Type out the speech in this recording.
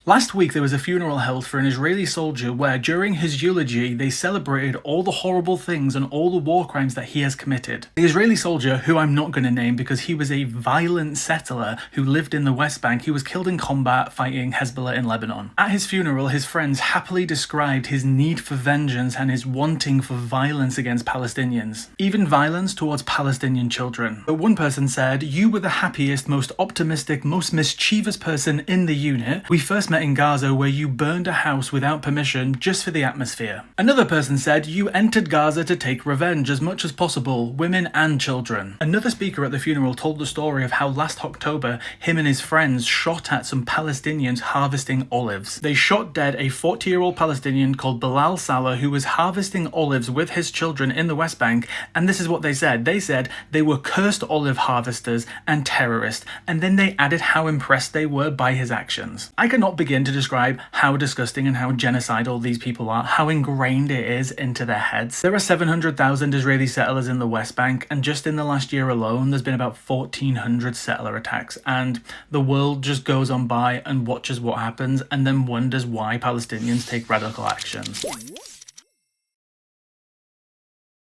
Last week there was a funeral held for an Israeli soldier where during his eulogy they celebrated all the horrible things and all the war crimes that he has committed. The Israeli soldier, who I'm not going to name because he was a violent settler who lived in the West Bank, he was killed in combat fighting Hezbollah in Lebanon. At his funeral, his friends happily described his need for vengeance and his wanting for violence against Palestinians, even violence towards Palestinian children. But one person said, "You were the happiest, most optimistic, most mischievous person in the unit. We first met in Gaza where you burned a house without permission just for the atmosphere." Another person said, "You entered Gaza to take revenge as much as possible, women and children." Another speaker at the funeral told the story of how last October him and his friends shot at some Palestinians harvesting olives. They shot dead a 40-year-old Palestinian called Bilal Salah who was harvesting olives with his children in the West Bank, and this is what they said. They said they were cursed olive harvesters and terrorists, and then they added how impressed they were by his actions. I cannot begin to describe how disgusting and how genocidal these people are, how ingrained it is into their heads. There are 700,000 Israeli settlers in the West Bank, and just in the last year alone there's been about 1,400 settler attacks, and the world just goes on by and watches what happens and then wonders why Palestinians take radical actions.